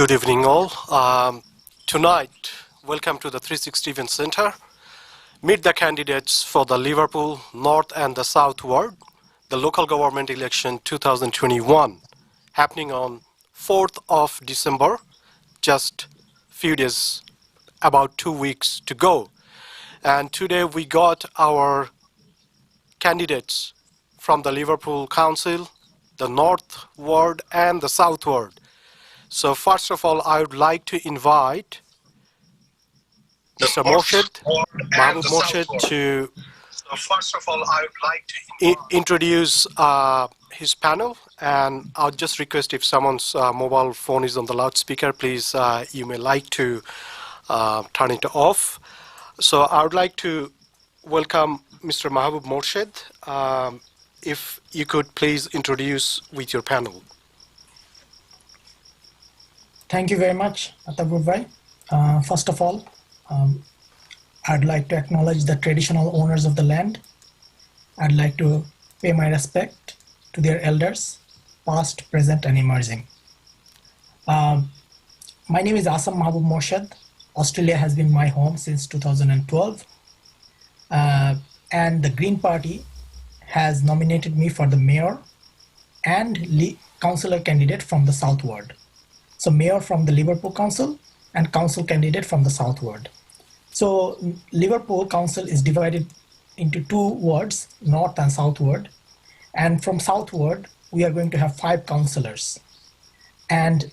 Good evening, all. Tonight, welcome to the 360 Event Center. Meet the candidates for the Liverpool North and the South Ward, the local government election 2021, happening on 4th of December, just few days, about 2 weeks to go. And today we got our candidates from the Liverpool Council, the North Ward and the South Ward. So first of all, I would like to invite Mr. Murshid, Mahav Murshid, to introduce his panel. And I'll just request if someone's mobile phone is on the loudspeaker, please, you may like to turn it off. So I would like to welcome Mr. Mahav Murshid. If you could please introduce with your panel. Thank you very much, Atabur Bhai. First of all, I'd like to acknowledge the traditional owners of the land. I'd like to pay my respect to their elders, past, present, and emerging. My name is Mahav Murshid. Australia has been my home since 2012. And the Green Party has nominated me for the mayor and councillor candidate from the South Ward. So mayor from the Liverpool Council and council candidate from the South Ward. So Liverpool Council is divided into 2 wards, North and South Ward. And from South Ward, we are going to have 5 councillors. And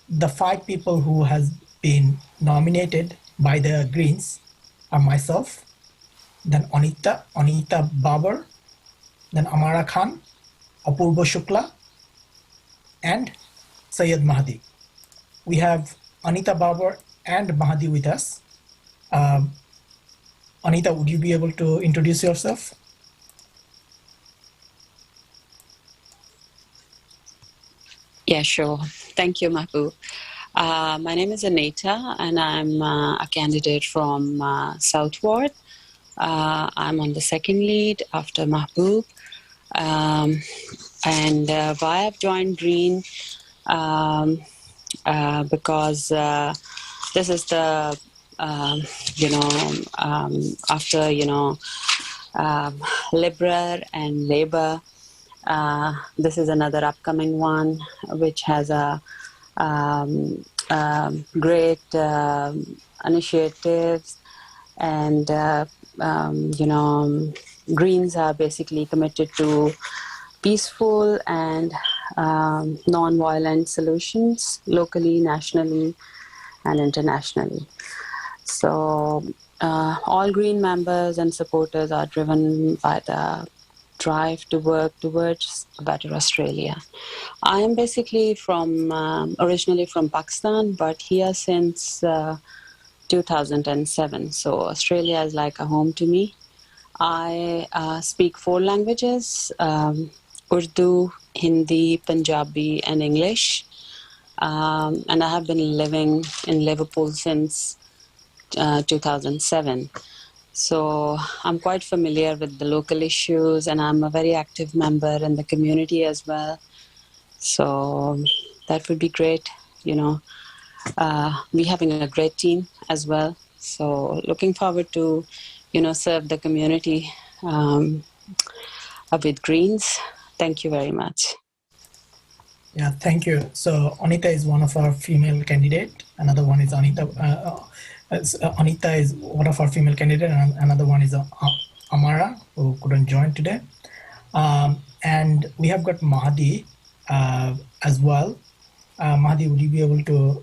the 5 people who has been nominated by the Greens are myself, then Anita Babar, then Amara Khan, Apurva Shukla, and Syed Mahdi. We have Anita Babar and Mahdi with us. Anita, would you be able to introduce yourself? Yeah, sure. Thank you, Mahbub. My name is Anita, and I'm a candidate from South Ward. I'm on the second lead after Mahbub. And why I've joined Green, because this is the, after, Liberal and Labour, this is another upcoming one, which has a great initiatives, and, Greens are basically committed to peaceful and non-violent solutions locally, nationally, and internationally. So all Green members and supporters are driven by the drive to work towards a better Australia. I am basically originally from Pakistan, but here since 2007. So Australia is like a home to me. I speak 4 languages, Urdu, Hindi, Punjabi, and English. And I have been living in Liverpool since 2007. So I'm quite familiar with the local issues, and I'm a very active member in the community as well. So that would be great, we having a great team as well. So looking forward to, serve the community with Greens. Thank you very much. Yeah, thank you. So Anita is one of our female candidate. Another one is Anita. Anita is one of our female candidate, and another one is Amara, who couldn't join today. And we have got Mahdi as well. Mahdi, would you be able to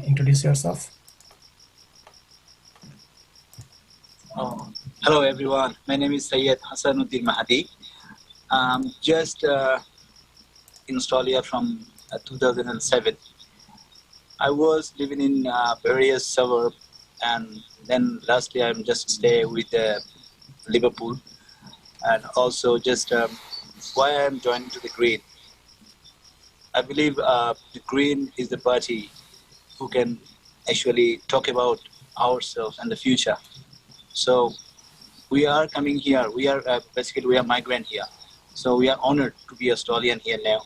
introduce yourself? Hello everyone, my name is Syed Hassanuddin Mahdi. Just in Australia from 2007. I was living in various suburbs, and then lastly I'm just stay with Liverpool, and also just why I'm joining to the Green. I believe the Green is the party who can actually talk about ourselves and the future. So we are coming here. We are basically we are migrant here. So we are honored to be Australian here now.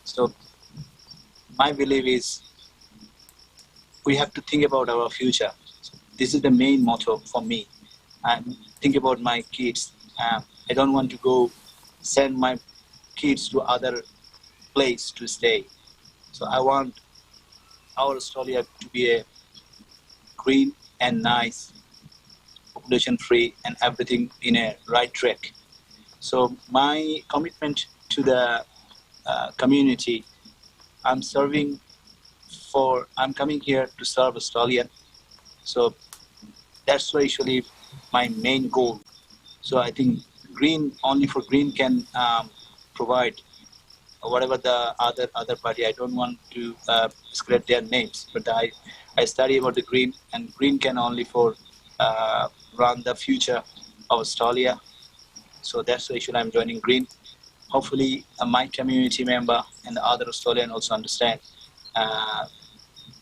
So my belief is we have to think about our future. So this is the main motto for me. And think about my kids. I don't want to go send my kids to other place to stay. So I want our Australia to be a green and nice, population-free, and everything in a right track. So my commitment to the community, I'm coming here to serve Australia. So that's actually my main goal. So I think only for green can provide whatever the other party. I don't want to discredit their names, but I study about the green, and green can only for run the future of Australia. So that's why I'm joining green. Hopefully my community member and the other Australian also understand.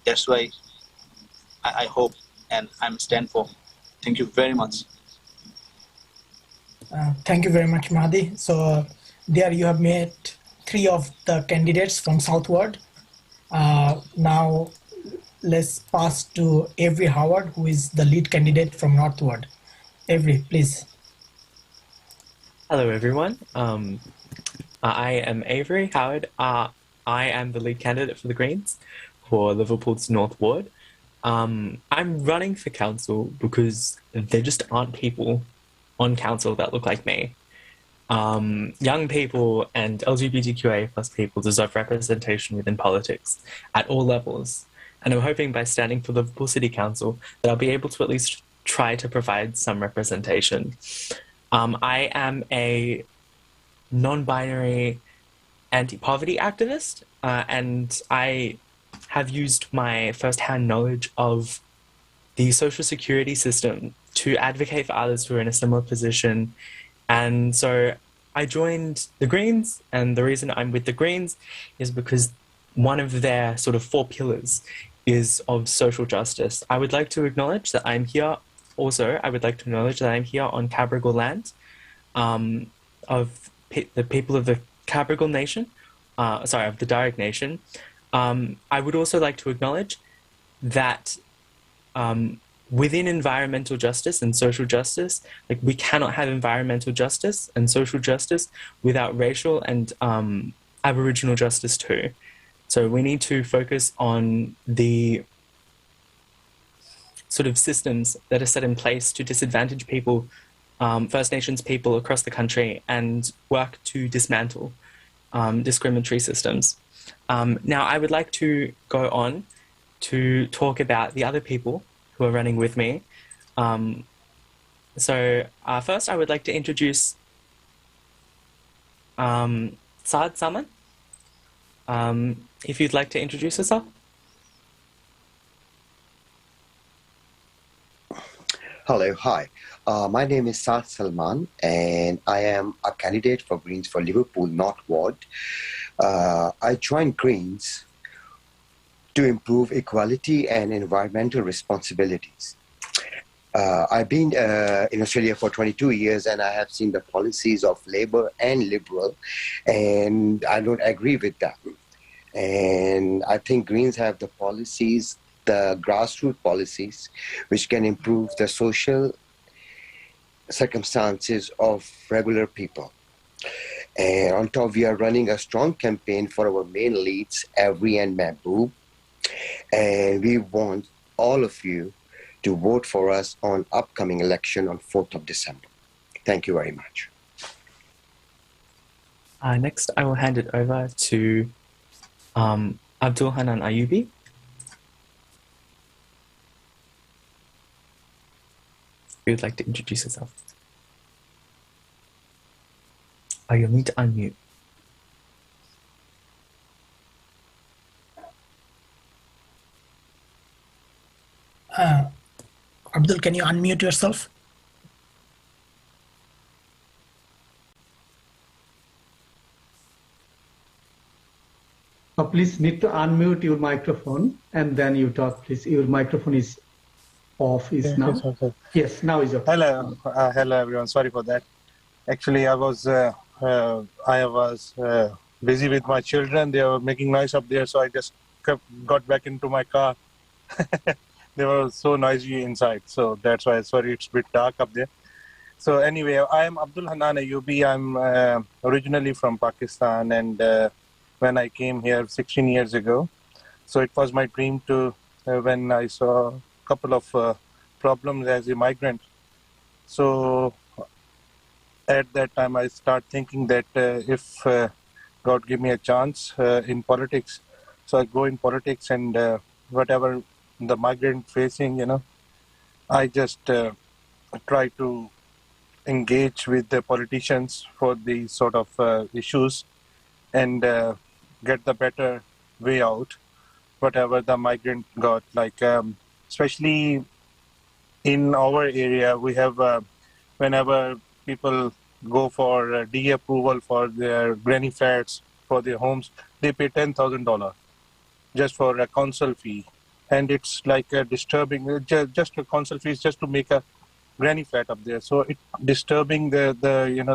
That's why I hope and I'm stand for. Thank you very much. Thank you very much, Mahdi. So there you have met 3 of the candidates from Southward. Now let's pass to Avery Howard, who is the lead candidate from Northward. Avery, please. Hello, everyone. I am Avery Howard. I am the lead candidate for the Greens for Liverpool's North Ward. I'm running for council because there just aren't people on council that look like me. Young people and LGBTQA plus people deserve representation within politics at all levels. And I'm hoping by standing for Liverpool City Council that I'll be able to at least try to provide some representation. I am a non-binary anti-poverty activist, and I have used my first-hand knowledge of the social security system to advocate for others who are in a similar position. And so I joined the Greens, and the reason I'm with the Greens is because one of their sort of 4 pillars is of social justice. I would like to acknowledge that I'm here. Also, I would like to acknowledge that I'm here on Cabrogal land of the people of the Cabrogal Nation, of the Darug Nation. I would also like to acknowledge that within environmental justice and social justice, like we cannot have environmental justice and social justice without racial and Aboriginal justice too. So we need to focus on the sort of systems that are set in place to disadvantage people, First Nations people across the country, and work to dismantle discriminatory systems. Now, I would like to go on to talk about the other people who are running with me. First, I would like to introduce Saad Salman. If you'd like to introduce yourself. Hello, hi. My name is Saad Salman, and I am a candidate for Greens for Liverpool North Ward. I joined Greens to improve equality and environmental responsibilities. I've been in Australia for 22 years, and I have seen the policies of Labour and Liberal, and I don't agree with that. And I think Greens have the policies, the grassroots policies, which can improve the social circumstances of regular people. And on top, we are running a strong campaign for our main leads, Avery and Mahbub. And we want all of you to vote for us on upcoming election on 4th of December. Thank you very much. Next, I will hand it over to Abdul Hananiyubi. If you'd like to introduce yourself. You'll need to unmute. Abdul, can you unmute yourself? Please need to unmute your microphone and then you talk, please. Your microphone is off now. Yes, okay. Yes, now is okay. Hello, hello everyone. Sorry for that. Actually, I was busy with my children. They were making noise up there, so I just got back into my car They were so noisy inside. So that's why, sorry, it's a bit dark up there. So anyway, I am Abdul Hananiyubi. I'm originally from Pakistan, and when I came here 16 years ago, so it was my dream to, when I saw a couple of problems as a migrant. So at that time, I start thinking that if God give me a chance in politics, so I go in politics, and whatever the migrant facing, I just try to engage with the politicians for these sort of issues and get the better way out, whatever the migrant got. Like, especially in our area, we have, whenever people go for DA approval for their granny flats, for their homes, they pay $10,000 just for a council fee. And it's like disturbing, just a council fee is just to make a granny flat up there. So it disturbing the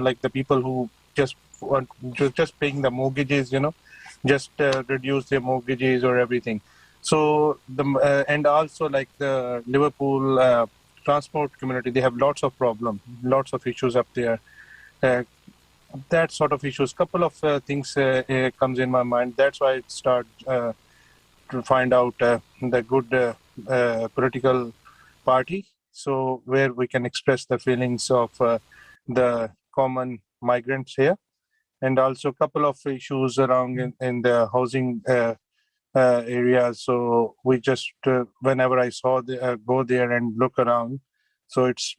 like the people who just want just paying the mortgages, just reduce their mortgages or everything. So and also like the Liverpool transport community, they have lots of problems, lots of issues up there. That sort of issues, couple of things comes in my mind. That's why I start to find out the good political party, so where we can express the feelings of the common migrants here, and also a couple of issues around in the housing area. So we just, whenever I saw go there and look around, so it's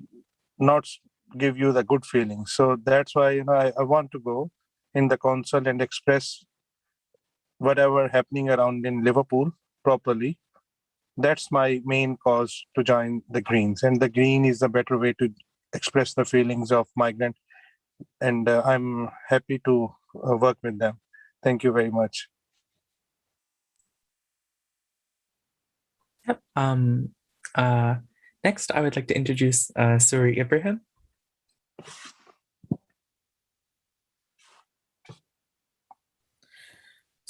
not give you the good feeling. So that's why I want to go in the council and express whatever happening around in Liverpool properly. That's my main cause to join the Greens, and the Green is a better way to express the feelings of migrant, and I'm happy to work with them. Thank you very much. Yep. Next, I would like to introduce Suri Ibrahim.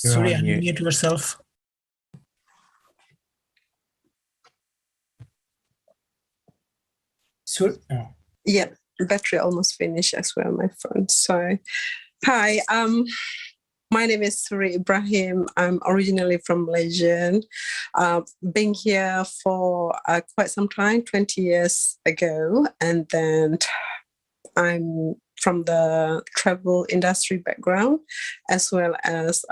You're Suri, on mute. unmute yourself. Suri, oh. Yeah, battery almost finished as well, my phone. So, hi, my name is Suri Ibrahim. I'm originally from Malaysia. Been here for quite some time, 20 years ago, and then I'm from the travel industry background as well as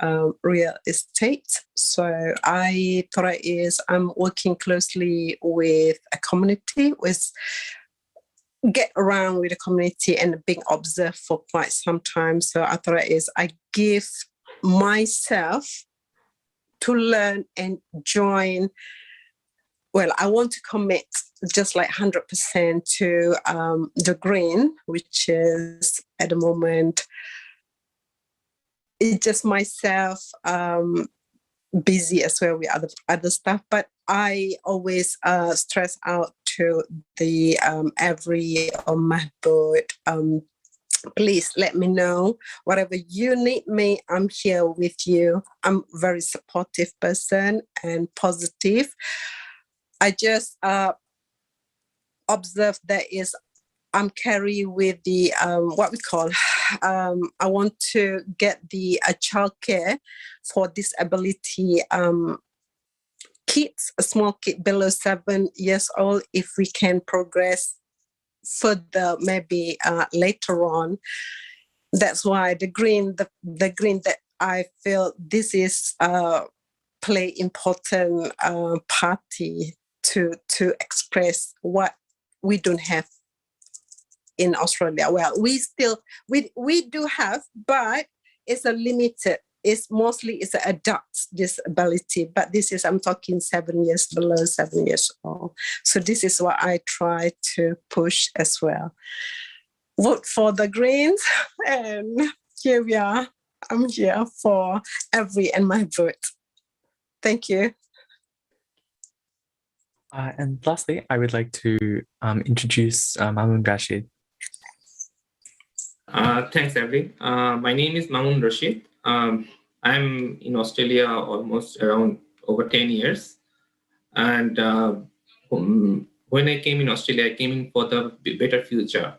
real estate. So I thought I'm working closely with a community, get around with the community and being observed for quite some time. So I thought I give myself to learn and join. Well, I want to commit just like 100% to the Green, which is at the moment, it's just myself busy as well with other stuff. But I always stress out to the Avery or Mahbub, please let me know. Whatever you need me, I'm here with you. I'm a very supportive person and positive. I just observe that I'm carry with the what we call. I want to get the childcare for disability kids, a small kid below 7 years old. If we can progress further, maybe later on. That's why the green that I feel this is play important party to express what we don't have in Australia. Well, we do have, but it's a limited. It's mostly an adult disability, but this is, I'm talking 7 years below 7 years old. So this is what I try to push as well. Vote for the Greens, and here we are. I'm here for Avery and my vote. Thank you. And lastly, I would like to introduce Maam Rashid. Thanks, Avery. My name is Maam Rashid. I'm in Australia almost around over 10 years. And when I came in Australia, I came in for the better future.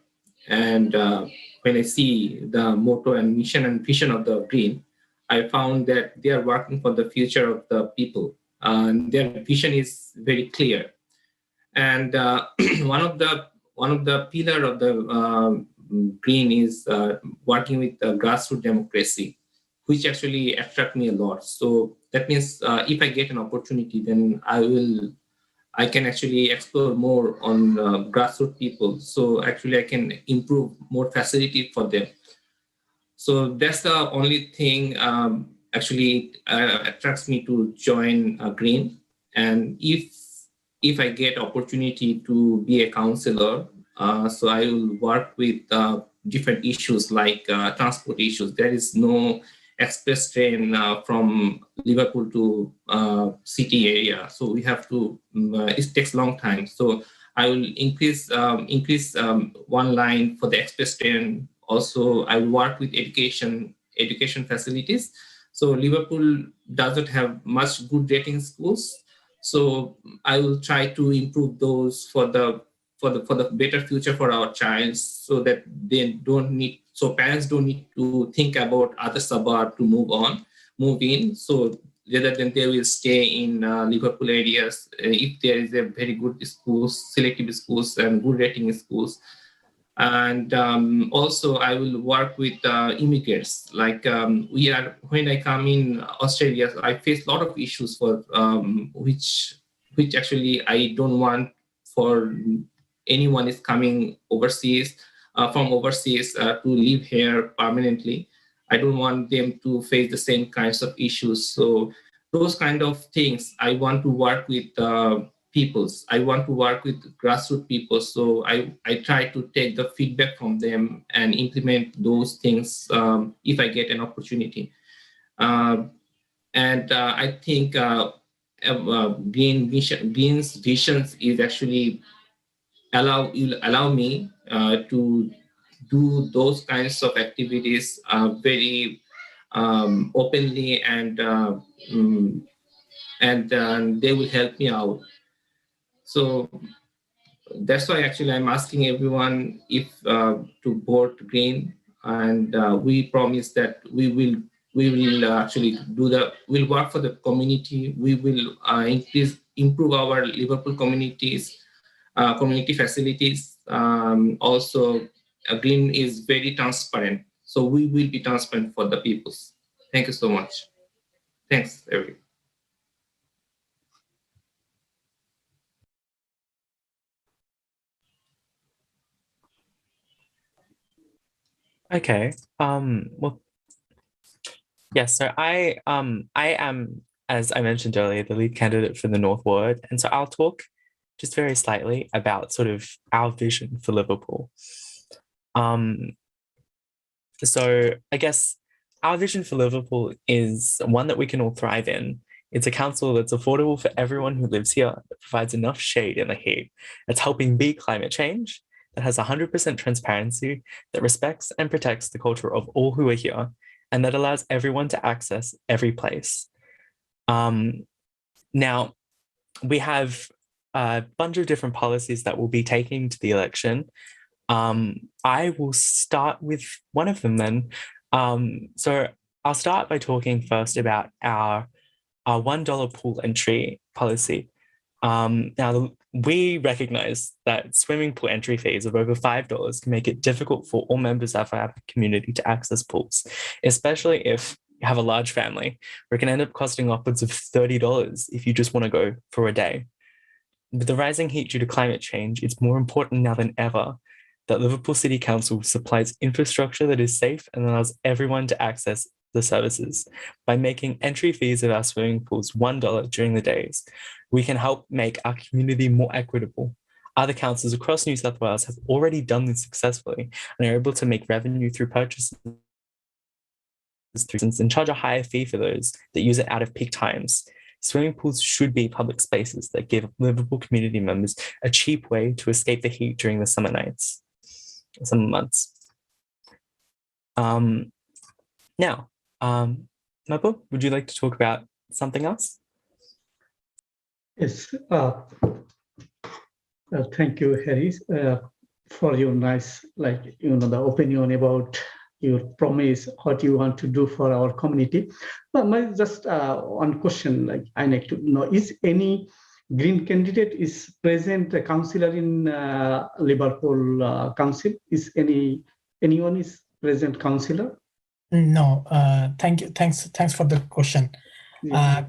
And when I see the motto and mission and vision of the Green, I found that they are working for the future of the people. And their vision is very clear. And one of the pillar of the Green is working with grassroots democracy, which actually attract me a lot. So that means if I get an opportunity, then I can actually explore more on grassroots people. So actually I can improve more facility for them. So that's the only thing actually attracts me to join Green. And if I get opportunity to be a counselor, so I will work with different issues like transport issues. There is no express train from Liverpool to city area, so we have to. It takes long time. So I will increase one line for the express train. Also, I will work with education facilities. So Liverpool doesn't have much good rating schools. So I will try to improve those for the better future for our child, so that they don't need, so parents don't need to think about other suburb to move in. So rather than they will stay in Liverpool areas, if there is a very good schools, selective schools and good rating schools. And also I will work with immigrants. Like when I come in Australia, I face a lot of issues for which actually I don't want for anyone is coming overseas from overseas to live here permanently. I don't want them to face the same kinds of issues. So those kind of things I want to work with peoples. I want to work with grassroots people. So I try to take the feedback from them and implement those things if I get an opportunity. And I think Green's visions is actually allow me to do those kinds of activities very openly, and they will help me out. So that's why actually I'm asking everyone if to vote Green, and we promise that we will actually we'll work for the community. We will improve our Liverpool communities, community facilities. Also, Green is very transparent, so we will be transparent for the peoples. Thank you so much. Thanks, everyone. Okay. Well, yes. So I am, as I mentioned earlier, the lead candidate for the North Ward, and so I'll talk just very slightly about sort of our vision for Liverpool. So I guess our vision for Liverpool is one that we can all thrive in. It's a council that's affordable for everyone who lives here, that provides enough shade in the heat, that's helping beat climate change, that has 100% transparency, that respects and protects the culture of all who are here, and that allows everyone to access every place. Now, we have a bunch of different policies that we'll be taking to the election. I will start with one of them then. So I'll start by talking first about our $1 pool entry policy. Now, we recognize that swimming pool entry fees of over $5 can make it difficult for all members of our community to access pools, especially if you have a large family, where it can end up costing upwards of $30 if you just want to go for a day. With the rising heat due to climate change, it's more important now than ever that Liverpool City Council supplies infrastructure that is safe and allows everyone to access the services. By making entry fees of our swimming pools $1 during the days, we can help make our community more equitable. Other councils across New South Wales have already done this successfully and are able to make revenue through purchases and charge a higher fee for those that use it out of peak times. Swimming pools should be public spaces that give Liverpool community members a cheap way to escape the heat during the summer months. Now, Mabel, would you like to talk about something else? Yes. Thank you, Harry, for your nice, the opinion about your promise, what you want to do for our community. But my just one question, I need to know: is any Green candidate is present a councillor in Liverpool Council? Is anyone is present councillor? No. Thank you. Thanks for the question. Yeah.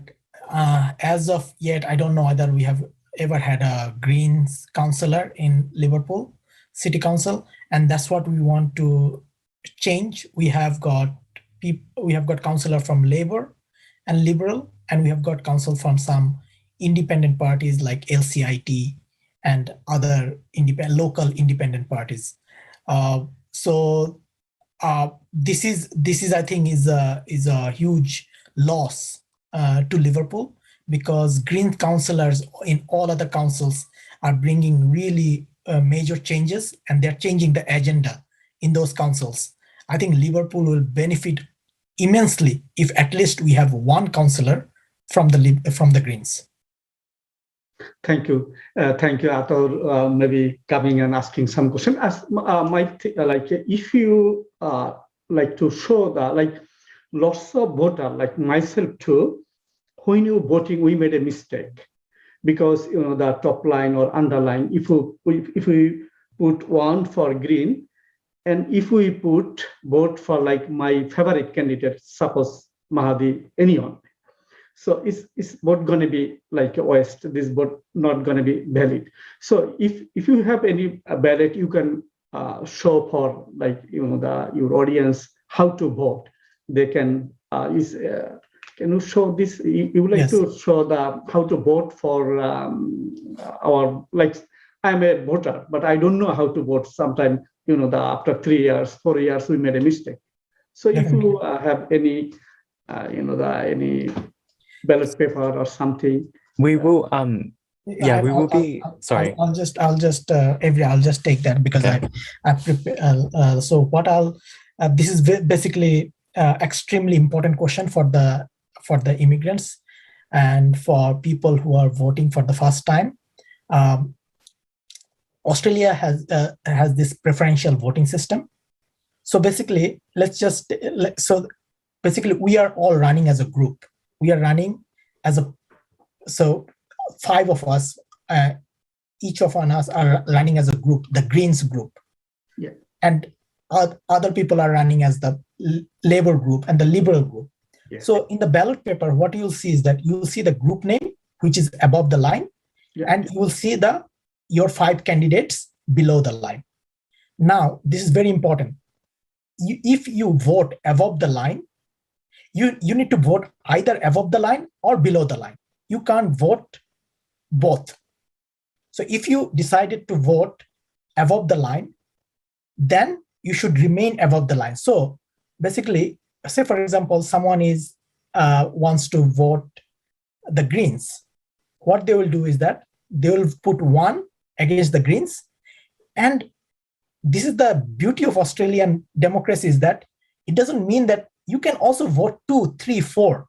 As of yet, I don't know whether we have ever had a Greens councillor in Liverpool City Council, and that's what we want to change. We have got councillor from Labour and Liberal, and we have got council from some independent parties like LCIT and other local independent parties. This is I think is a huge loss to Liverpool, because Green councillors in all other councils are bringing really major changes, and they're changing the agenda in those councils. I think Liverpool will benefit immensely if at least we have one councillor from the Greens. Thank you, Atul. Maybe coming and asking some question. As if you like to show that lots of voter like myself too, when you voting, we made a mistake because the top line or underline. If we put one for Green, and if we put vote for my favorite candidate, suppose Mahdi, anyone. So it's not going to be like a waste. This vote not going to be valid. So if you have any ballot, you can show for your audience how to vote. They can can you show this? You would like Yes. to show how to vote for our I'm a voter, but I don't know how to vote. Sometimes after 3 years, 4 years, we made a mistake. So if you have any any ballot paper or something, we will we will be sorry. I'll just Avery, I'll just take that because Okay. I prepare. So what this is basically extremely important question for the immigrants and for people who are voting for the first time. Australia has this preferential voting system. So basically, we are all running as a group. We are running as so 5 of us, each of us are running as a group, the Greens group. Yeah. And other people are running as the Labour group and the Liberal group. Yeah. So in the ballot paper, what you'll see is that you will see the group name, which is above the line, and you will see your 5 candidates below the line. Now, this is very important. If you vote above the line, you need to vote either above the line or below the line. You can't vote both. So if you decided to vote above the line, then you should remain above the line. So basically, say for example, someone wants to vote the Greens. What they will do is that they will put 1 against the Greens. And this is the beauty of Australian democracy, is that it doesn't mean that you can also vote 2, 3, 4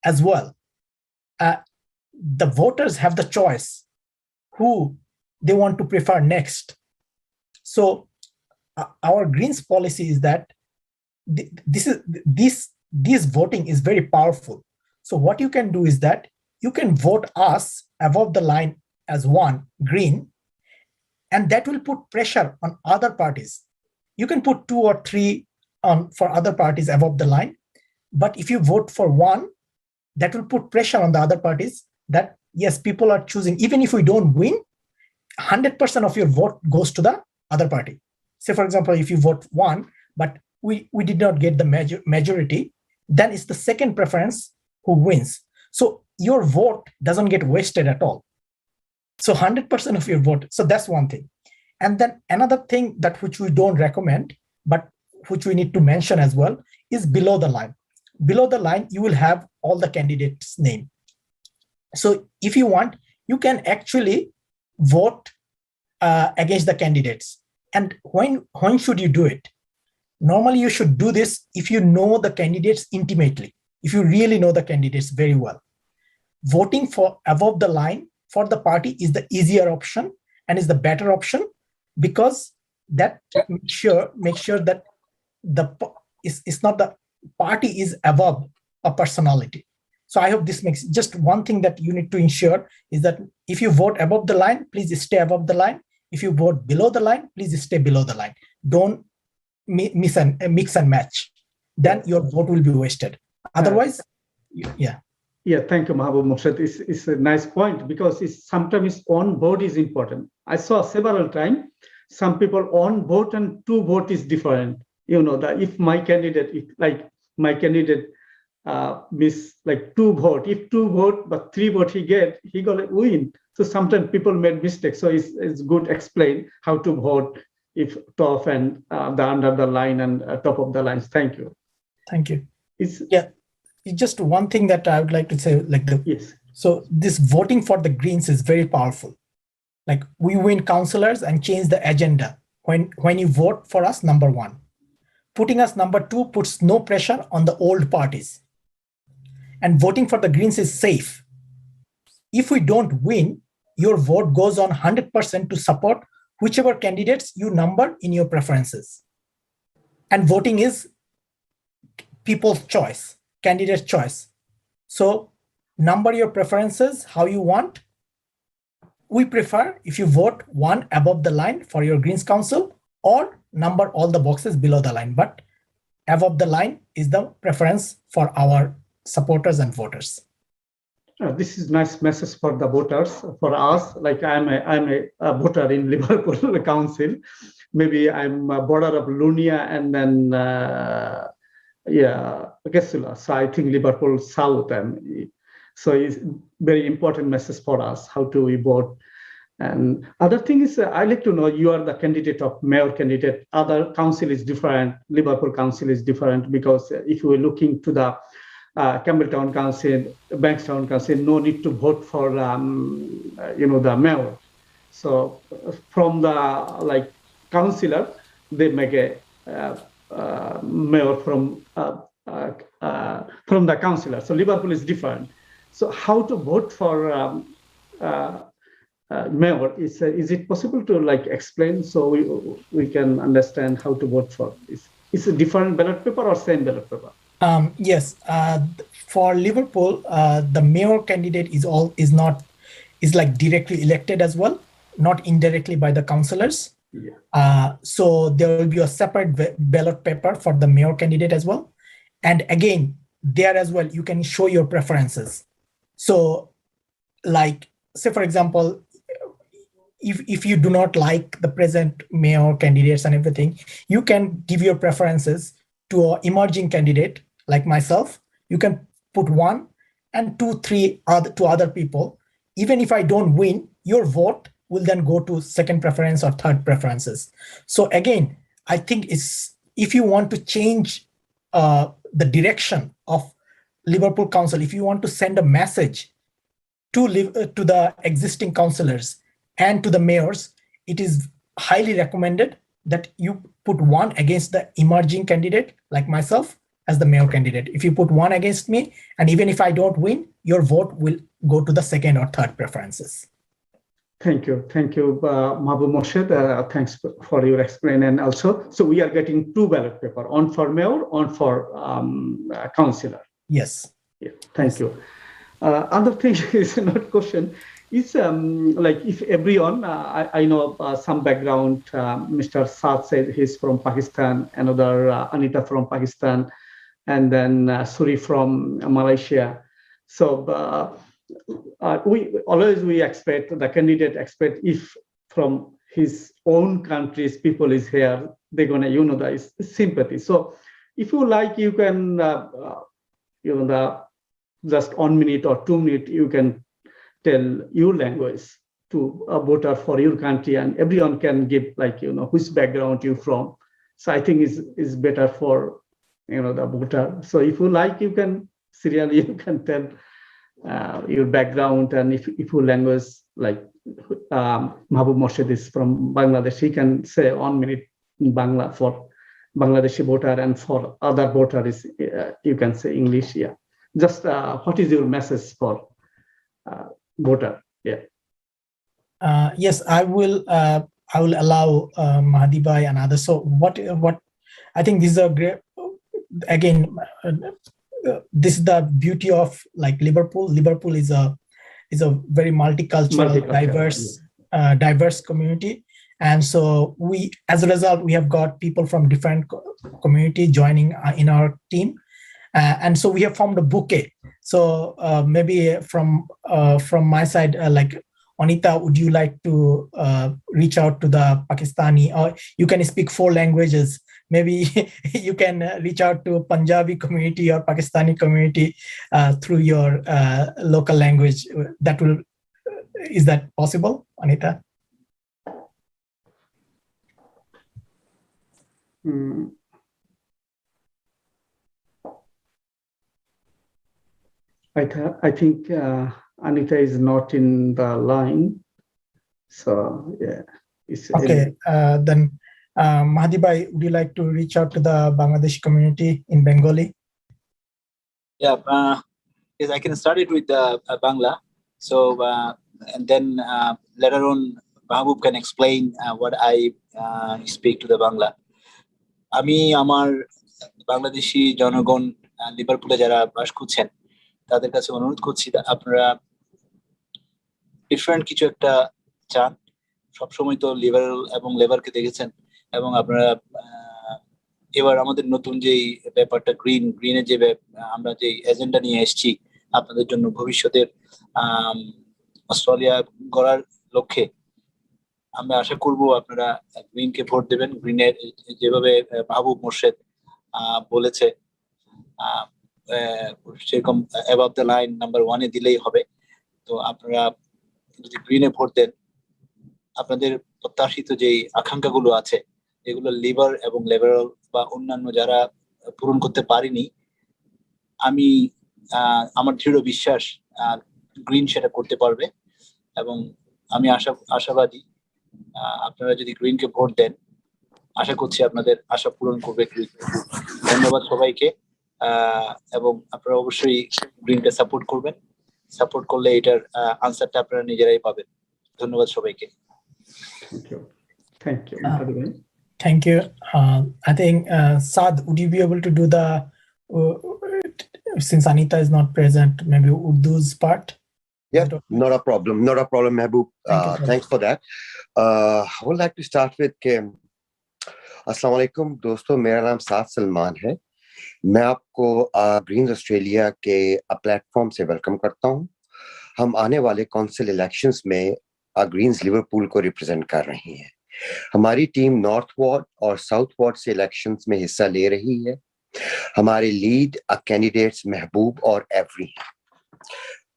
as well. The voters have the choice who they want to prefer next. So our Greens policy is that this voting is very powerful. So what you can do is that you can vote us above the line as 1 Green, and that will put pressure on other parties. You can put 2 or 3 for other parties above the line, but if you vote for 1, that will put pressure on the other parties that yes, people are choosing. Even if we don't win, 100% of your vote goes to the other party. Say for example, if you vote 1, but we did not get the majority, then it's the second preference who wins. So your vote doesn't get wasted at all. So 100% of your vote. So that's one thing. And then another thing that which we don't recommend, but which we need to mention as well, is below the line. Below the line, you will have all the candidates' name. So if you want, you can actually vote against the candidates. And when should you do it? Normally, you should do this if you know the candidates intimately, if you really know the candidates very well. Voting for above the line for the party is the easier option and is the better option, because that makes sure that it's not the party is above a personality. So I hope this makes just one thing that you need to ensure is that if you vote above the line, please stay above the line. If you vote below the line, please stay below the line. Don't mix and match. Then your vote will be wasted. Otherwise, yeah. Yeah, thank you, Mahav Murshid. It's a nice point, because sometimes on vote is important. I saw several times some people on vote and to vote is different. That if my candidate, miss like 2 vote, if 2 vote but 3 vote he gonna win. So sometimes people made mistakes. So it's good explain how to vote if top and the under the line and top of the lines. Thank you. Thank you. It's just one thing that I would like to say, yes. So this voting for the Greens is very powerful. Like, we win councillors and change the agenda when you vote for us, number 1. Putting us number 2 puts no pressure on the old parties. And voting for the Greens is safe. If we don't win, your vote goes on 100% to support whichever candidates you number in your preferences. And voting is people's choice, candidate choice. So number your preferences how you want. We prefer if you vote 1 above the line for your Greens Council, or number all the boxes below the line, but above the line is the preference for our supporters and voters. This is nice message for the voters. For us, like I'm a voter in Liverpool Council. Maybe I'm a border of Lunia and then Gesula. So I think Liverpool South, and so it's very important message for us how to we vote. And other thing is, I like to know, you are the candidate of mayor candidate. Other council is different. Liverpool Council is different, because if you are looking to the Campbelltown Council, Bankstown Council, no need to vote for the mayor. So from the councillor, they make a mayor from the councillor. So Liverpool is different. So how to vote for mayor? Is it possible to explain so we can understand how to vote for this? Is it different ballot paper or same ballot paper? Yes, for Liverpool, the mayor candidate is directly elected as well, not indirectly by the councillors. Yeah. So there will be a separate ballot paper for the mayor candidate as well. And again, there as well, you can show your preferences. So say for example, if you do not like the present mayor candidates and everything, you can give your preferences to an emerging candidate like myself. You can put 1 and 2, 3 to other people. Even if I don't win, your vote will then go to second preference or third preferences. So again, I think if you want to change the direction of Liverpool Council, if you want to send a message to the existing councillors and to the mayors, it is highly recommended that you put 1 against the emerging candidate like myself as the mayor candidate. If you put 1 against me, and even if I don't win, your vote will go to the second or third preferences. Thank you, Mahav Murshid. Thanks for your explanation. And also, so we are getting 2 ballot paper, on for mayor, on for councillor. Yes. Yeah. Thank you. Other thing is not question. It's if everyone, I know some background. Mr. Saad said he's from Pakistan, another Anita from Pakistan, and then Suri from Malaysia. So we expect the candidate if from his own country's people is here, they're gonna the sympathy. So if you like, you can just 1 minute or 2 minutes you can tell your language to a voter for your country, and everyone can give which background you from. So I think is better for the voter. So if you like, you can serially you can tell your background, and if your language Mahav Murshid is from Bangladesh, he can say 1 minute in Bangla for Bangladeshi voter, and for other voters you can say English. Yeah, just what is your message for voter? Yeah. Yes, I will allow Mahdi Bhai and others. So what I think this is a great, again, this is the beauty of like Liverpool. Liverpool is a very multicultural, diverse community. And so we, as a result, we have got people from different community joining in our team. And so we have formed a bouquet. So maybe from my side, like Anita, would you like to reach out to the Pakistani, or you can speak 4 languages? Maybe you can reach out to Punjabi community or Pakistani community through your local language. Is that possible, Anita? I think Anita is not in the line. So yeah. Okay, then Mahdi Bhai, would you like to reach out to the Bangladeshi community in Bengali? Yeah, yes, I can start it with Bangla. So, and then later on, Mahabub can explain what I speak to the Bangla. আমি আমার বাংলাদেশি জনগণ লিভারপুলে যারা বাস করছেন তাদের কাছে অনুরোধ করছি আপনারা ডিফারেন্ট কিছু একটা চান। সবসময় তো লিবারাল এবং লেবারকে দেখেছেন, এবং আপনারা এবার আমাদের নতুন যেই ব্যাপারটা গ্রিনের যে আমরা যে এজেন্ডা নিয়ে এসেছি আপনাদের জন্য ভবিষ্যতের অস্ট্রেলিয়া গড়ার লক্ষ্যে, আমরা আশা করব আপনারা গ্রিনকে ভোট দেবেন। গ্রিনের যেভাবে মাহবুব মোর্শেদ বলেছে সেরকম অ্যাবাভ দ্য লাইন নাম্বার 1-এ দিলেই হবে। তো আপনারা যদি গ্রিনে ভোট দেন, আপনাদের প্রত্যাশিত যে আকাঙ্ক্ষাগুলো আছে এগুলো লিভার এবং লেবারাল বা অন্যান্য যারা পূরণ করতে পারেনি, আমি আমার দৃঢ় বিশ্বাস গ্রিন সেটা করতে পারবে, এবং আমি আশাবাদী আপনারা যদি গ্রিনকে ভোট দেন, আশা করছি আপনাদের আশা পূরণ করবে গ্রিন। ধন্যবাদ সবাইকে, এবং আপনারা অবশ্যই গ্রিনকে সাপোর্ট করবেন। সাপোর্ট করলে এটার আনসারটা আপনারা নিজেরাই পাবেন। ধন্যবাদ সবাইকে। Thank you. I think Saad, would you be able to do the since Anita is not present, maybe Urdu's part? Yeah, not a problem, Mehboob. Thanks for that. I would like to start with Assalamu alaikum दोस्तों, मेरा नाम साद सलमान है। मैं आपको Green's Australia के platform से welcome करता हूं। हम आने वाले काउंसिल इलेक्शंस में ग्रीन्स लिवरपूल को रिप्रेजेंट कर रही हैं। हमारी टीम नॉर्थ वार्ड और साउथ वार्ड से इलेक्शंस में हिस्सा ले रही है। हमारे लीड कैंडिडेट्स महबूब और एवरी हैं।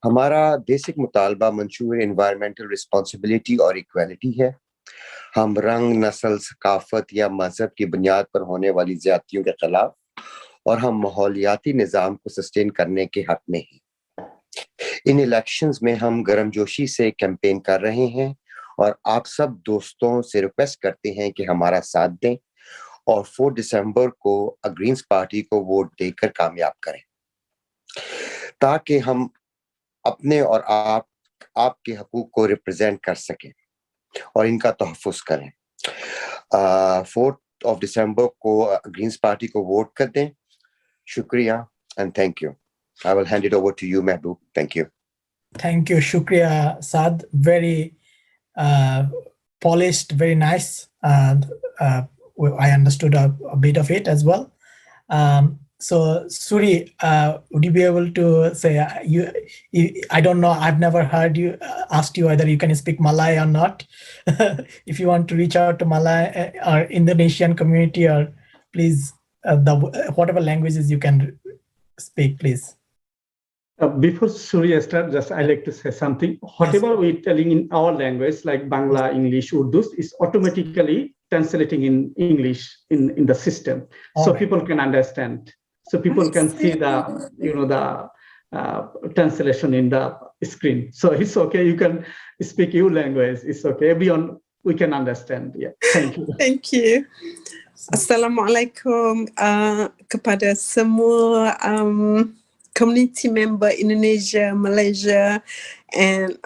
हमारा बेसिक मुतालबा मंशूर एनवायरमेंटल रिस्पॉन्सिबिलिटी और इक्वालिटी है। हम रंग, नस्ल, सकाफत या मजहब की बुनियाद पर होने वाली ज्यादतियों के खिलाफ और हम माहौलियाती निज़ाम को सस्टेन करने के हक में हैं। इन इलेक्शंस में हम गर्मजोशी से कैंपेन कर रहे हैं और आप सब दोस्तों से रिक्वेस्ट करते हैं कि हमारा साथ दें और 4 दिसंबर को ग्रीन्स पार्टी को वोट देकर कामयाब करें, ताकि हम अपने और आपके हकूक को रिप्रेजेंट कर सकें और इनका तहफ़्फ़ुज़ करें। 4 दिसंबर को ग्रीन्स पार्टी को वोट कर दें। शुक्रिया and thank you. I will hand it over to you, Mehboob. Thank you. Thank you, Shukriya, Saad. Very polished, very nice. I understood a bit of it as well. So, Suri, would you be able to say, I don't know, I've never heard you, asked you whether you can speak Malay or not. If you want to reach out to Malay or Indonesian community, or please, whatever languages you can speak, please. Before Suri starts, just I like to say something. Whatever we're telling in our language, like Bangla, English, Urdu, is automatically translating in English in the system, so people can understand. So people can see the translation in the screen. So it's okay. You can speak your language. It's okay. Everyone we can understand. Yeah. Thank you. Thank you. Assalamualaikum kepada semua community member Indonesia, Malaysia, and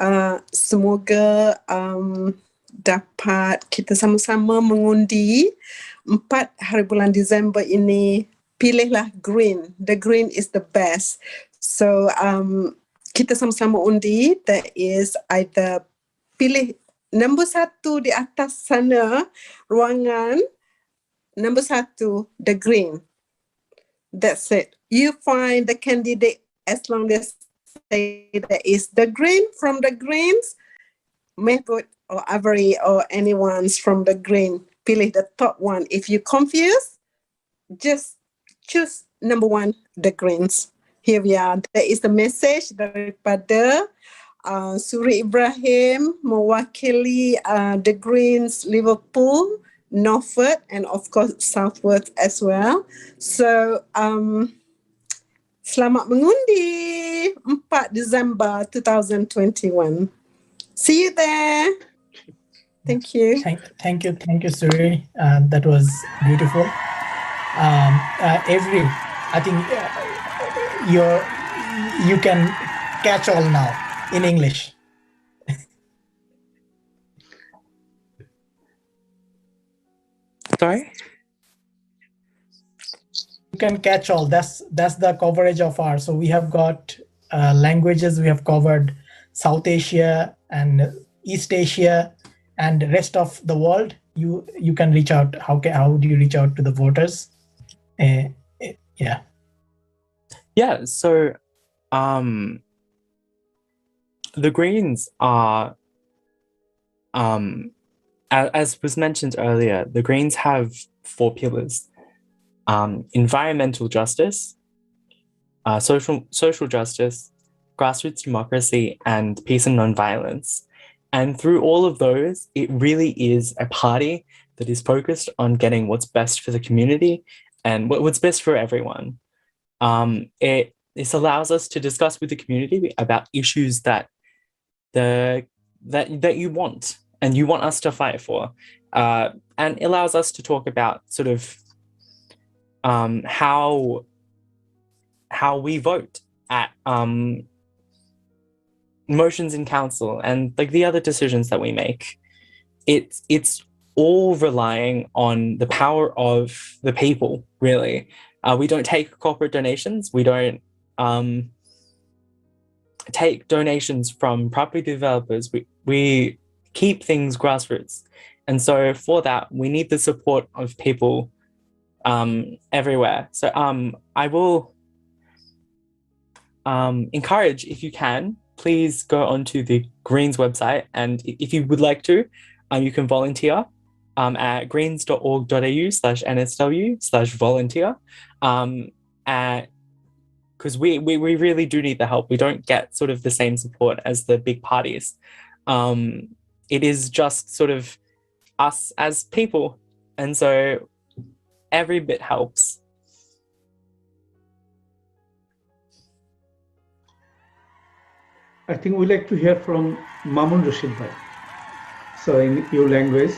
semoga dapat kita sama-sama mengundi 4 hari bulan Disember ini. Pilihlah green. The green is the best. So kita sama-sama undi. That is either pilih nombor 1 di atas sana ruangan, nombor 1 the green. That's it. You find the candidate as long as say that is the green from the greens. Method or Avery or anyone's from the green. Pilih the top one. If you're confused, just choose number 1, the greens. Here we are. That is the message daripada Suri Ibrahim mewakili the Greens Liverpool, Northwood, and of course Southwood as well. So selamat mengundi 4 Disember 2021. See you there. Thank you. Thank you, Suri. That was beautiful. Avery, I think you can catch all now in English. Sorry? You can catch all. That's the coverage of our. So we have got languages. We have covered South Asia and East Asia and the rest of the world. You can reach out. How do you reach out to the voters? Yeah, so the Greens are, as was mentioned earlier, the Greens have 4 pillars: environmental justice, social justice, grassroots democracy, and peace and nonviolence. And through all of those, it really is a party that is focused on getting what's best for the community and what's best for everyone. This allows us to discuss with the community about issues that you want and you want us to fight for, and it allows us to talk about sort of how we vote at motions in council and like the other decisions that we make. It's all relying on the power of the people, really. We don't take corporate donations. We don't take donations from property developers. We keep things grassroots. And so for that, we need the support of people everywhere. So I will encourage, if you can, please go onto the Greens website, and if you would like to, you can volunteer at greens.org.au/NSW/volunteer, because we really do need the help. We don't get sort of the same support as the big parties. It is just sort of us as people, and so every bit helps. I think we'd like to hear from Maam Rashid bhai. So in your language.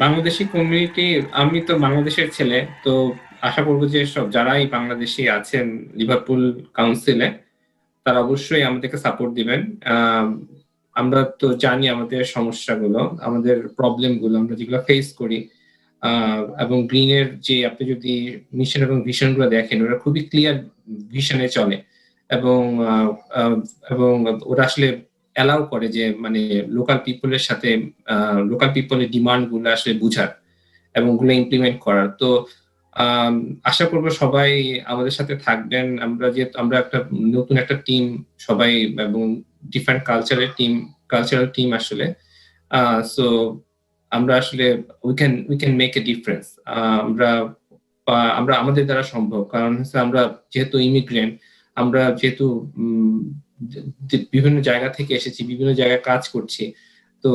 Bangladeshi community, আমি তো বাংলাদেশের ছেলে, তো আশা করবো যে সব যারাই বাংলাদেশি আছেন লিভারপুল কাউন্সিলে তারা অবশ্যই আমাদেরকে সাপোর্ট দিবেন। আমরা তো জানি আমাদের সমস্যাগুলো, আমাদের প্রবলেমগুলো, আমরা যেগুলো ফেস করি, এবং গ্রিনের যে আপনি যদি মিশন এবং ভিশনগুলো দেখেন, ওরা খুবই ক্লিয়ার ভিশনে চলে এবং ওরা আসলে অ্যালাউ করে যে মানে লোকাল পিপলের সাথে লোকাল পিপলের ডিমান্ডগুলো আসলে বুঝার এবং ওগুলো ইমপ্লিমেন্ট করার। তো আশা করবো সবাই আমাদের সাথে থাকবেন। আমরা একটা নতুন একটা টিম সবাই, এবং ডিফারেন্ট কালচারাল টিম আসলে। সো আমরা আসলে we can make a difference. আমরা আমাদের দ্বারা সম্ভব, কারণ হচ্ছে আমরা যেহেতু ইমিগ্রেন্ট, আমরা যেহেতু বিভিন্ন জায়গা থেকে এসেছি, বিভিন্ন জায়গায় কাজ করছি, তো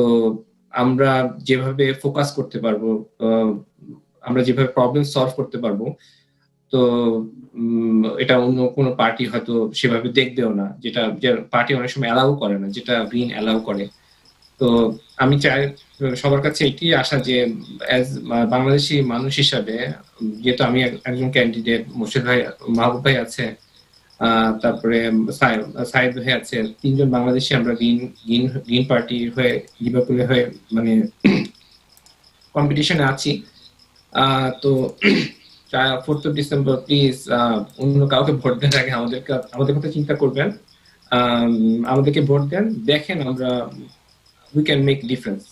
আমরা যেভাবে ফোকাস করতে পারবো, আমরা যেভাবে প্রবলেম সলভ করতে পারবো, তো এটা অন্য কোনো পার্টি হয়তো সেভাবে দেখবেও না, যেটা পার্টি অনেক সময় অ্যালাউ করে না, যেটা গ্রিন অ্যালাউ করে। তো আমি চাই সবার কাছে এটি আশা যে অ্যাজ বাংলাদেশি মানুষ হিসাবে, যেহেতু আমি একজন ক্যান্ডিডেট, মুর্শিদ ভাই, মাহবুব ভাই আছে, তারপরে সাইদ ভাই আছে, তিনজন বাংলাদেশি আমরা গ্রিন পার্টি হয়ে লিভারপুলের হয়ে মানে কম্পিটিশনে আছি। তো 4th ডিসেম্বর প্লিজ অন্য কাউকে ভোট দেওয়ার আগে আমাদের কথা চিন্তা করবেন, আমাদেরকে ভোট দেন, দেখেন আমরা উই ক্যান মেক ডিফারেন্স,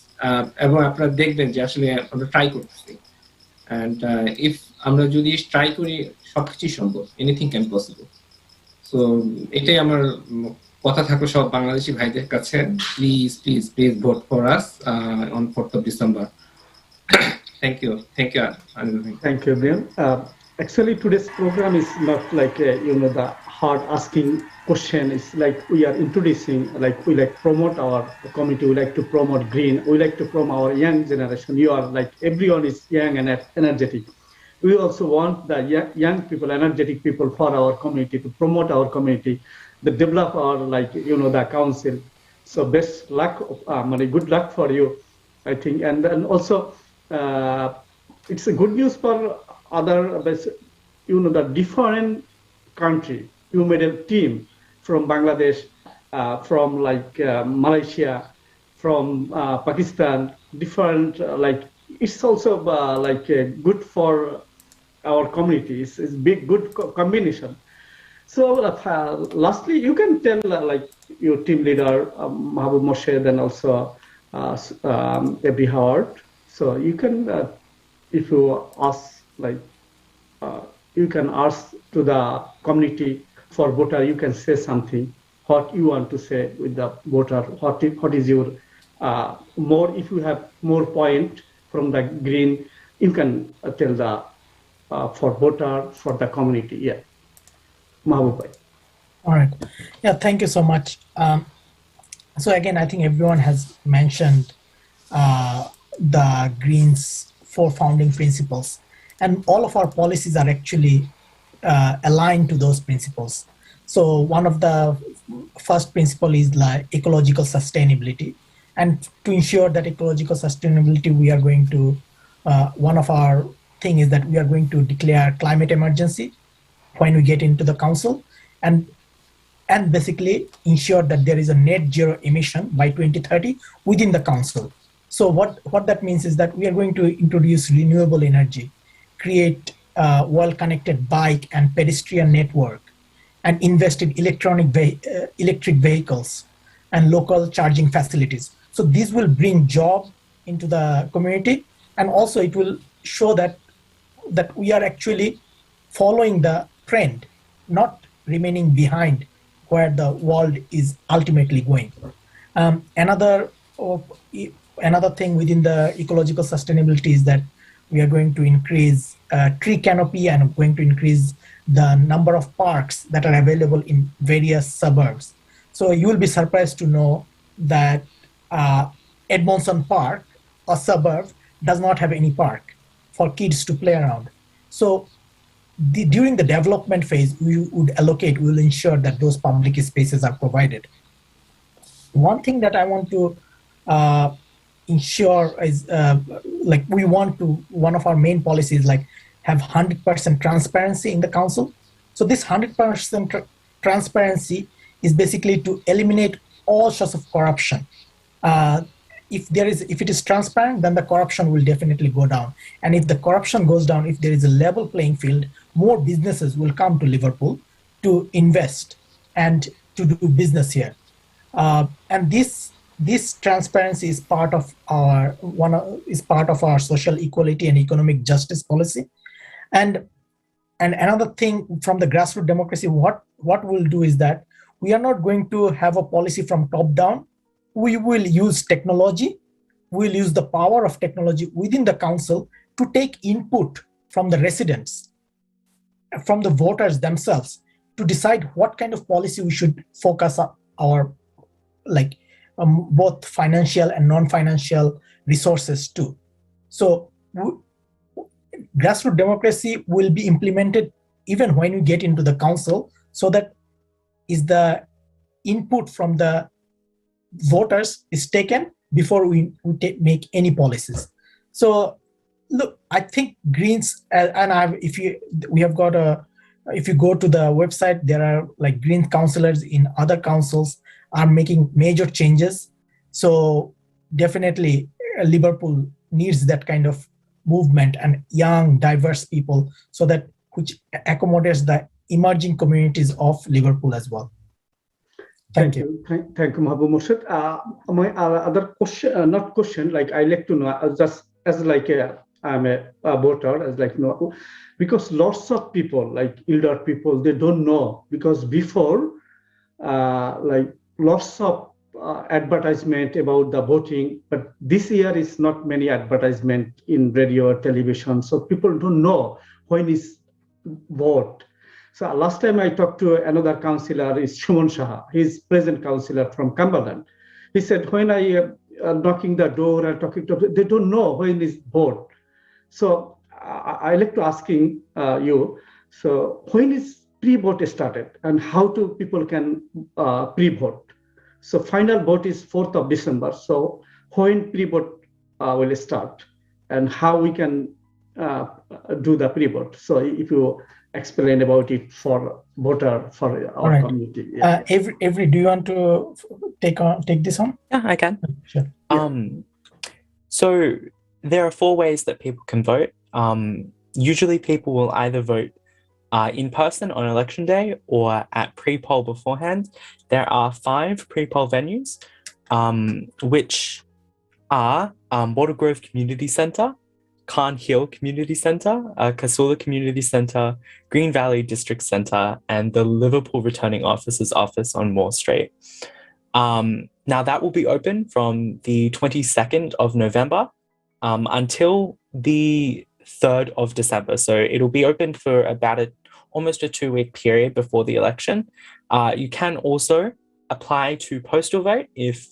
এবং আপনারা দেখবেন যে আসলে আমরা ট্রাই করতেছি। অ্যান্ড ইফ আমরা যদি ট্রাই করি সবকিছু সম্ভব, এনিথিং ক্যান পসিবল। সো এটাই আমার কথা থাকলো সব বাংলাদেশি ভাইদের কাছে, please please please vote for us on 4th December. Thank you. Thank you. Thank you, Brian. Actually, today's program is not like, the hard asking question. It's like we are introducing, like we like promote our community. We like to promote green. We like to promote our young generation. You are like, everyone is young and energetic. We also want the young people, energetic people for our community, to promote our community, to develop our, like, the council. So best luck, good luck for you, I think. And then also, it's a good news for other, the different country. You made a team from Bangladesh, from like Malaysia, from Pakistan, different, like, it's also like good for our communities. It's big, good combination. So lastly, you can tell like your team leader, Mahav Murshid, and also Avery Howard. So you can, if you ask, like, you can ask to the community for voter, you can say something, what you want to say with the voter, what is your, more, if you have more point from the green, you can tell the, for voter, for the community, yeah. Mahav. All right. Yeah, thank you so much. So again, I think everyone has mentioned the Greens 4 founding principles, and all of our policies are actually aligned to those principles. So one of the first principle is like ecological sustainability, and to ensure that ecological sustainability, we are going to one of our thing is that we are going to declare climate emergency when we get into the council, and basically ensure that there is a net zero emission by 2030 within the council. So what that means is that we are going to introduce renewable energy, create well-connected bike and pedestrian network, and invest in electric vehicles and local charging facilities. So these will bring job into the community, and also it will show that we are actually following the trend, not remaining behind where the world is ultimately going. Another thing within the ecological sustainability is that we are going to increase tree canopy, and going to increase the number of parks that are available in various suburbs. So you will be surprised to know that Edmondson Park, a suburb, does not have any park for kids to play around. So during the development phase, we will ensure that those public spaces are provided. One thing that I want to ensure is like one of our main policies, like, have 100% transparency in the council. So this 100% transparency is basically to eliminate all sorts of corruption. If it is transparent, then the corruption will definitely go down. And if the corruption goes down, if there is a level playing field, more businesses will come to Liverpool to invest and to do business here. And this transparency is part of our social equality and economic justice policy. And another thing from the grassroots democracy, what we'll do is that we are not going to have a policy from top down. We will use technology. We'll use the power of technology within the council to take input from the residents, from the voters themselves, to decide what kind of policy we should focus our, like, both financial and non-financial resources to. So grassroots democracy will be implemented even when we get into the council, so that is the input from the voters is taken before we make any policies. So look, I think Greens, and we have got a if you go to the website, there are like green councillors in other councils are making major changes. So definitely Liverpool needs that kind of movement and young, diverse people, so that which accommodates the emerging communities of Liverpool as well. Thank you. Thank you, Mahav Murshid. My other question, not question, like I like to know, just as like I'm a voter, as like know, because lots of people, like elder people, they don't know, because before, like lots of advertisement about the voting, but this year is not many advertisement in radio or television, so people don't know when is vote. So last time I talked to another councillor is Shumon Shah. He's present councillor from Cumberland. He said, when I knocking the door and talking to them, they don't know when is vote. So I like to asking you, so when is pre-vote started and how do people can pre-vote? So final vote is 4th of December. So when pre-vote will start and how we can do the pre-vote. So if you explain about it for voter, for our community. Yeah. Avery, do you want to take this on? Yeah, I can. Sure. So there are 4 ways that people can vote. Usually people will either vote in person on election day or at pre-poll beforehand. There are 5 pre-poll venues, which are Border Grove Community Centre, Khan Hill Community Centre, Casula Community Centre, Green Valley District Centre, and the Liverpool Returning Officer's Office on Moore Street. Now that will be open from the 22nd of November until the 3rd of December. So it'll be open for about almost a 2-week period before the election. You can also apply to postal vote if,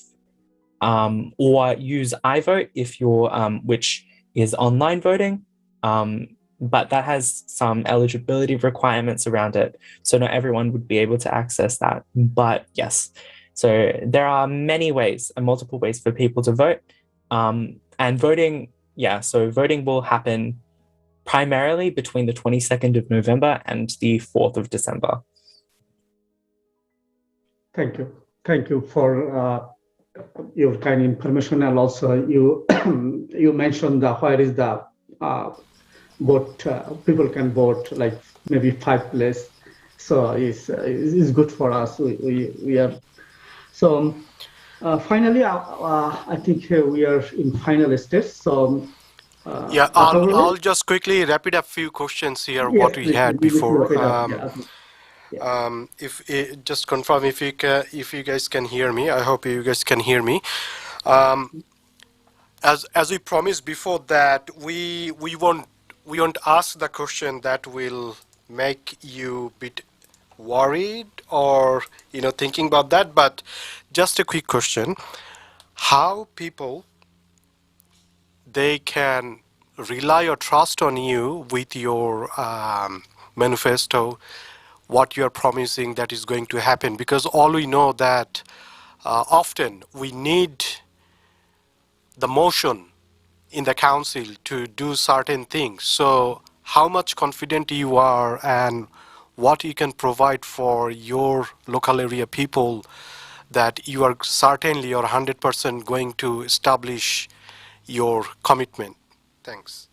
or use iVote if you're, which is online voting, but that has some eligibility requirements around it. So not everyone would be able to access that, but yes. So there are many ways and multiple ways for people to vote. And voting, so voting will happen primarily between the 22nd of November and the 4th of December. Thank you. Thank you for your kind information, and also you you mentioned where is the vote, people can vote like maybe 5 places, so it's good for us. We are so finally I think we are in final stage. So I'll just quickly rapid up few questions here. What we had before. If just confirm if you guys can hear me. I hope you guys can hear me. As we promised before that we won't ask the question that will make you a bit worried or thinking about that, but just a quick question: how people they can rely or trust on you with your manifesto, what you're promising that is going to happen, because all we know that often we need the motion in the council to do certain things. So how much confident you are and what you can provide for your local area people that you are certainly or 100% going to establish your commitment. Thanks.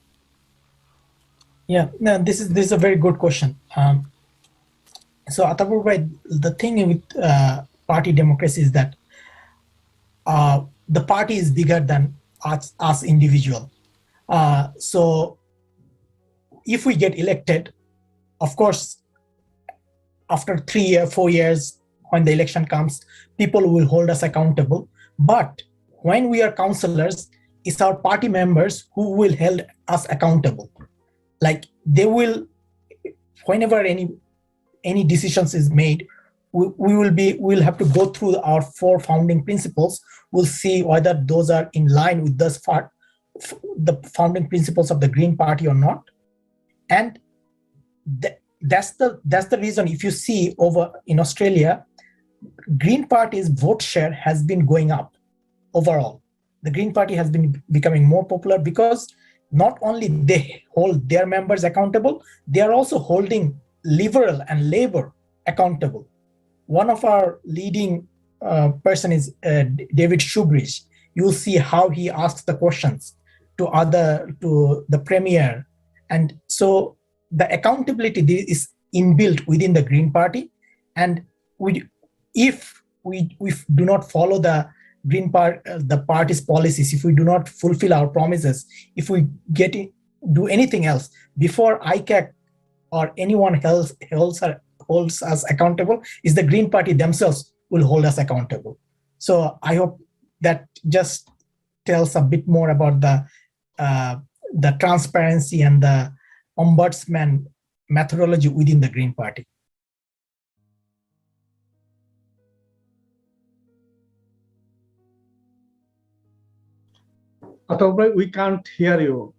Yeah, no, this is a very good question. So Atapur Bhai, the thing with party democracy is that the party is bigger than us individual. So if we get elected, of course, after 3 or 4 years, when the election comes, people will hold us accountable. But when we are councillors, it's our party members who will hold us accountable. Like they will, whenever any decisions is made, we'll have to go through our 4 founding principles. We'll see whether those are in line with the founding principles of the Green Party or not. And that's the reason, if you see over in Australia, Green Party's vote share has been going up overall. The Green Party has been becoming more popular because not only they hold their members accountable, they are also holding Liberal and Labour accountable. One of our leading person is David Shoebridge. You'll see how he asks the questions to the Premier. And so the accountability is inbuilt within the Green Party. And if we do not follow the the party's policies, if we do not fulfill our promises, if we do anything else before ICAC or anyone else holds us accountable, is the Green Party themselves will hold us accountable. So I hope that just tells a bit more about the transparency and the ombudsman methodology within the Green Party. Atul, we can't hear you.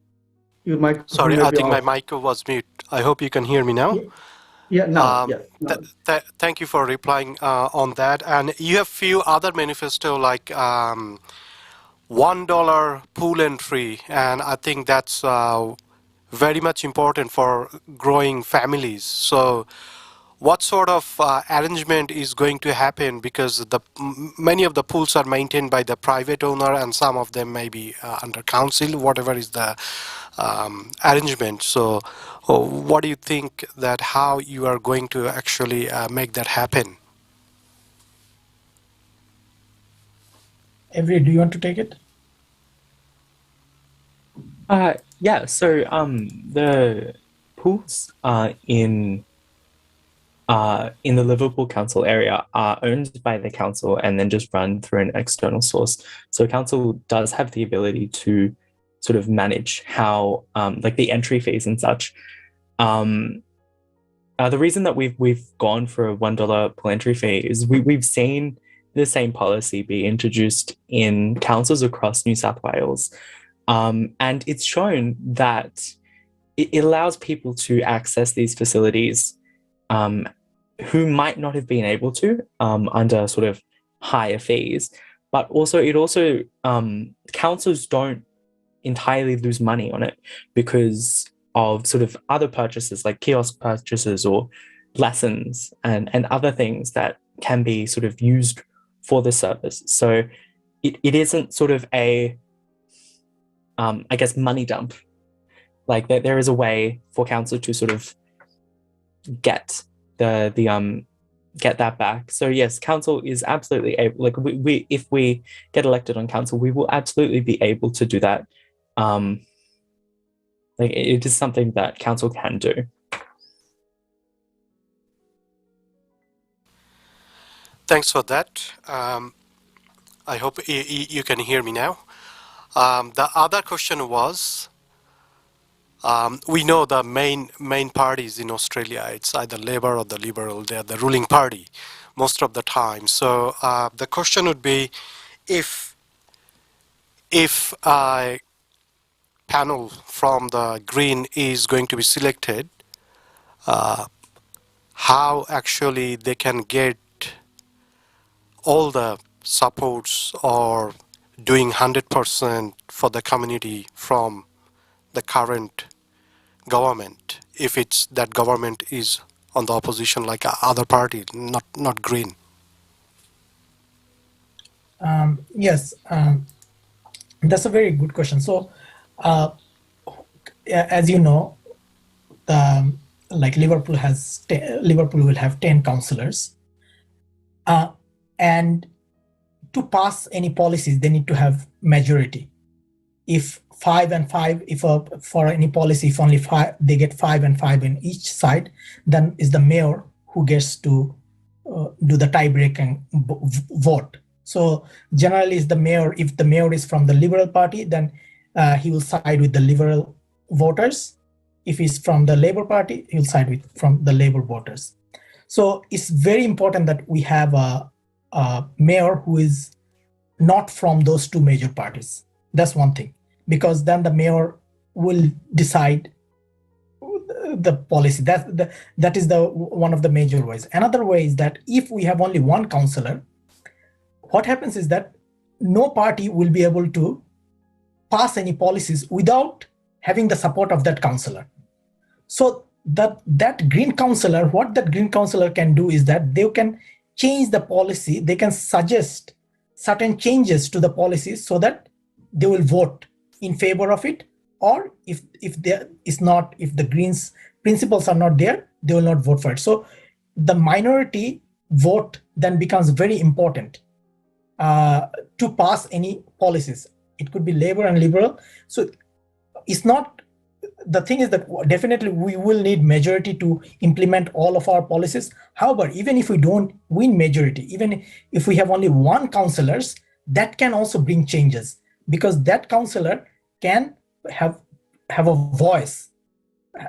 Your microphone. Sorry, I think my mic was mute. I hope you can hear me now. Yeah, now. Yes. Now. Thank you for replying on that. And you have few other manifesto like $1 pool entry, and I think that's very much important for growing families. So what sort of arrangement is going to happen, because many of the pools are maintained by the private owner and some of them may be under council, whatever is the arrangement. So what do you think that how you are going to actually make that happen? Avery, do you want to take it? Yeah, so the pools in the Liverpool Council area are owned by the council and then just run through an external source. So council does have the ability to sort of manage how, like the entry fees and such. The reason that we've gone for a $1 pool entry fee is we've seen the same policy be introduced in councils across New South Wales. And it's shown that it allows people to access these facilities who might not have been able to under sort of higher fees, but also councils don't entirely lose money on it because of sort of other purchases like kiosk purchases or lessons and other things that can be sort of used for the service. So it isn't sort of a, I guess, money dump. Like there is a way for council to sort of get get that back. So yes, council is absolutely able, like we if we get elected on council, we will absolutely be able to do that. Like it is something that council can do. Thanks for that. I hope you can hear me now. The other question was, we know the main parties in Australia, it's either Labour or the Liberal, they're the ruling party most of the time. So the question would be, if a panel from the Green is going to be selected, how actually they can get all the supports or doing 100% for the community from the current government, if it's that government is on the opposition like other party, not Green. Yes, that's a very good question. So as you know, like Liverpool will have 10 councillors, and to pass any policies they need to have majority. If 5 and 5, for any policy, if only 5, they get 5 and 5 in each side, then is the mayor who gets to do the tie-breaking vote. So generally, is the mayor. If the mayor is from the Liberal Party, then he will side with the Liberal voters. If he's from the Labour Party, he'll side from the Labour voters. So it's very important that we have a mayor who is not from those two major parties. That's one thing, because then the mayor will decide the policy. That is one of the major ways. Another way is that if we have only one councillor, what happens is that no party will be able to pass any policies without having the support of that councillor. So that green councillor, what that green councillor can do is that they can change the policy. They can suggest certain changes to the policies so that they will vote in favor of it, or if the Greens principles are not there, they will not vote for it. So the minority vote then becomes very important to pass any policies. It could be Labour and Liberal. So it's not, the thing is that definitely we will need majority to implement all of our policies. However, even if we don't win majority, even if we have only one councillors, that can also bring changes, because that councillor can have a voice,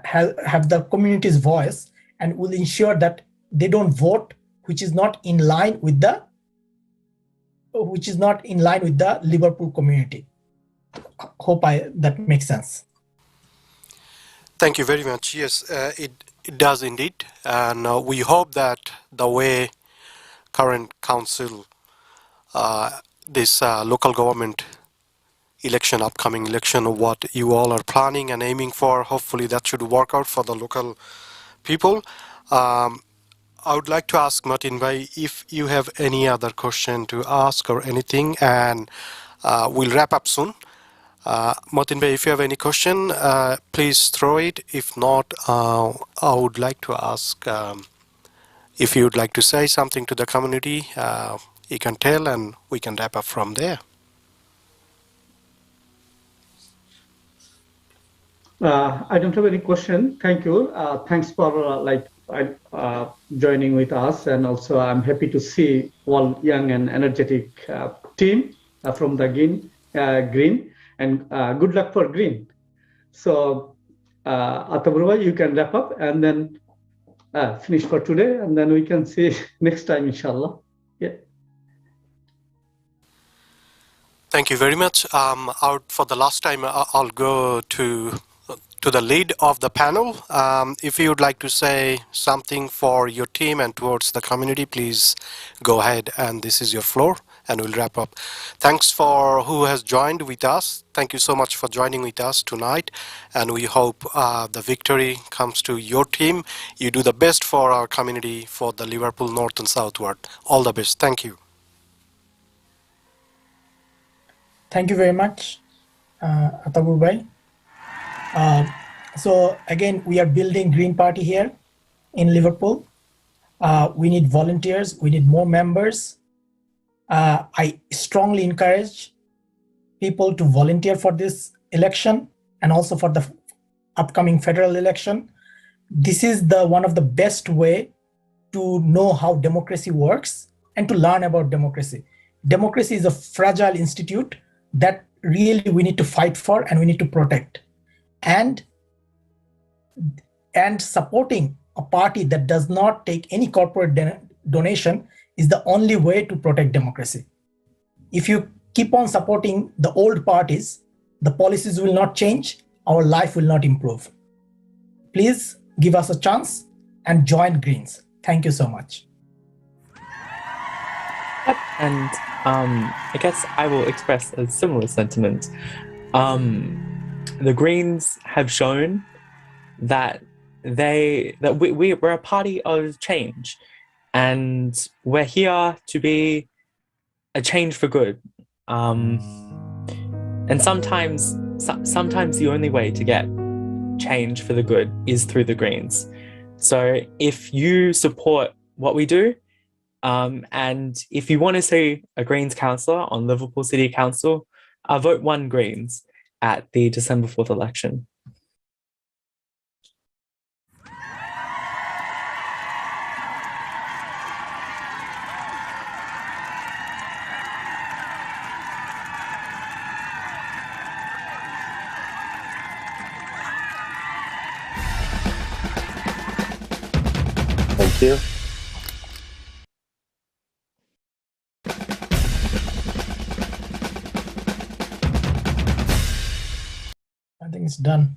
have the community's voice, and will ensure that they don't vote which is not in line with the Liverpool community. Hope that makes sense. Thank you very much. Yes, it does indeed, and we hope that the way current council, this local government election, upcoming election, what you all are planning and aiming for, hopefully that should work out for the local people. I would like to ask Martin Bhai if you have any other question to ask or anything, and we'll wrap up soon. Martin Bhai, if you have any question, please throw it. If not, I would like to ask if you would like to say something to the community, you can tell, and we can wrap up from there. I don't have any question. Thank you. Thanks for joining with us, and also I'm happy to see all young and energetic team from the Green, and good luck for Green. So, Ataburwa, you can wrap up and then finish for today, and then we can see next time, inshallah. Yeah. Thank you very much. For the last time, I'll go to the lead of the panel. If you would like to say something for your team and towards the community, please go ahead, and this is your floor, and we'll wrap up. Thanks for who has joined with us. Thank you so much for joining with us tonight, and we hope the victory comes to your team. You do the best for our community, for the Liverpool North and South Ward. All the best. Thank you. Thank you very much, Atabur Bhai. So again, we are building Green Party here in Liverpool. We need volunteers. We need more members. I strongly encourage people to volunteer for this election and also for the upcoming federal election. This is one of the best way to know how democracy works and to learn about democracy. Democracy is a fragile institute that really we need to fight for and we need to protect. And supporting a party that does not take any corporate donation is the only way to protect democracy. If you keep on supporting the old parties, the policies will not change, our life will not improve. Please give us a chance and join Greens. Thank you so much. Yep, and I guess I will express a similar sentiment. The Greens have shown that we're a party of change, and we're here to be a change for good. And sometimes the only way to get change for the good is through the Greens. So if you support what we do, and if you want to see a Greens councillor on Liverpool City Council, vote 1 Greens at the December 4th election. Thank you. I think it's done.